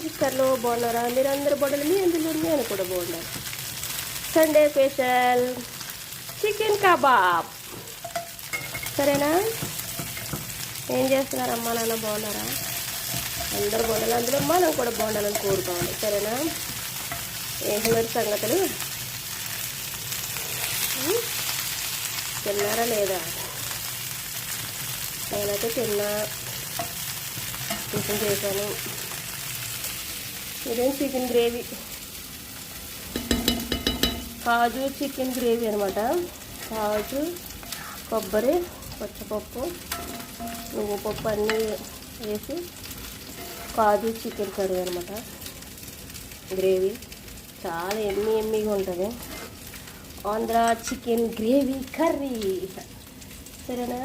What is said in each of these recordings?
సిస్టర్లు బాగున్నారా? మీరందరూ బాగుండాలి, మీ అందులో నేను కూడా బాగున్నాను. సండే స్పెషల్ చికెన్ కబాబ్, సరేనా? ఏం చేస్తున్నారు అమ్మా నాన్న, బాగున్నారా? అందరూ బాగుండాలి, అందులో మనం కూడా బాగుండాలని కోరుకోవాలి, సరేనా? ఏంటి సంగతులు, తిన్నారా లేదా? నేనైతే తిన్నా, టిఫిన్ చేశాను. ఇదేం చికెన్ గ్రేవీ, కాజు చికెన్ గ్రేవీ అనమాట. కాజు, కొబ్బరి, పచ్చిపప్పు, నువ్వు పప్పు అన్నీ వేసి కాజు చికెన్ కర్రీ అనమాట. గ్రేవీ చాలా ఎమ్మీగా ఉంటుంది. ఆంధ్ర చికెన్ గ్రేవీ కర్రీ, సరేనా?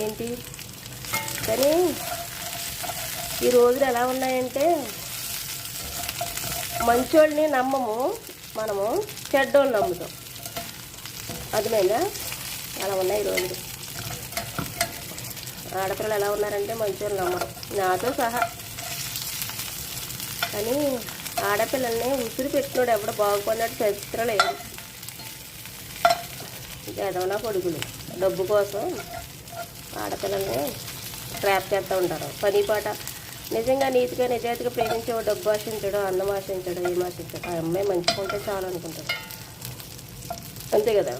ఏంటి కానీ ఈ రోజులు ఎలా ఉన్నాయంటే, మంచోళ్ళని నమ్మము మనము, చెడ్డోళ్ళు నమ్ముతాం. అర్థమైందా? అలా ఉన్నాయి ఈ రోజులు. ఆడపిల్లలు ఎలా ఉన్నారంటే మంచోళ్ళు నమ్మరు, నాతో సహా. కానీ ఆడపిల్లల్ని ఉసిరి పెట్టినోడు ఎవడ బాగుపడినట్టు చరిత్ర లేదు. ఏదైనా కొడుకులు డబ్బు కోసం ఆడపిల్లల్ని ట్రాప్ చేస్తూ ఉంటారు. పని పాట నిజంగా నీతిగా నిజాయితీగా ప్రేమించేవాడు డబ్బు ఆశించడం, అన్నం ఆశించడం, ఏం ఆశించడం. ఆ అమ్మాయి మంచుకుంటే చాలు అనుకుంటాడు, అంతే కదా?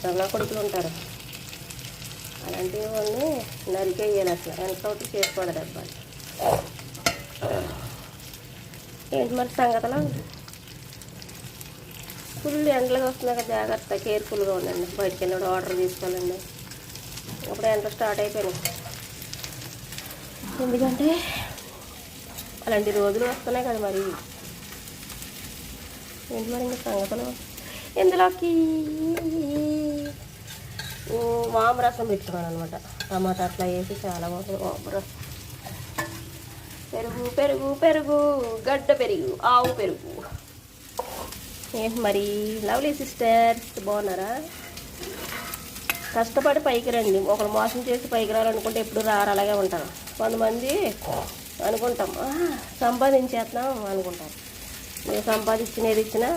రమణ కొడుకులు ఉంటారు, అలాంటి వాళ్ళని నరికేయాలి, అసలు ఎన్కౌంటర్ చేసుకోవడం అబ్బాయి. ఏంటి మరి సంగతులు? ఫుల్ ఎండలుగా వస్తున్నాయి కదా, జాగ్రత్త, కేర్ఫుల్గా ఉండండి. బయటికి వెళ్ళి ఆర్డర్ తీసుకోవాలండి. అప్పుడు ఎండ స్టార్ట్ అయిపోయినాయి, ఎందుకంటే అలాంటి రోజులు వస్తున్నాయి కదా. మరి ఏంటి మరి ఇంకా సంగతులు? ఇందులోకి వామరసం పెట్టుకున్నాను అనమాట. టమాటా అట్లా వేసి చాలా బాగుంటుంది వామరసం. పెరుగు పెరుగు పెరుగు, గడ్డ పెరుగు, ఆవు పెరుగు. ఏంటి మరి లవ్లీ సిస్టర్స్, బాగున్నారా? కష్టపడి పైకి రండి. ఒకరు మోసం చేసి పైకి రావాలనుకుంటే ఎప్పుడు రారు, అలాగే ఉంటారు. కొంతమంది అనుకుంటాం సంపాదించేస్తున్నాం అనుకుంటారు. మీరు సంపాదించినది ఇచ్చినా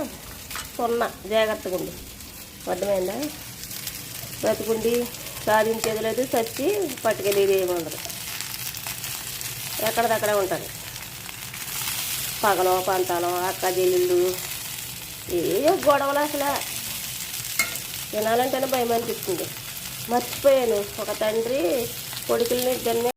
సున్నా, జాగ్రత్తగా ఉండి. అర్థమైందా? బ్రతుకుండి సాధించేది లేదు, చచ్చి పట్టుకెళ్ళేది ఏమి ఉండదు, ఎక్కడిదక్కడే ఉంటుంది. పగలో పంతాలో అక్క చెల్లెళ్ళు ఏ గొడవలు అసలు వినాలంటేనే భయం అనిపిస్తుంది. మర్చిపోయాను, ఒక తండ్రి కొడుకుల్ని ఇద్దరిని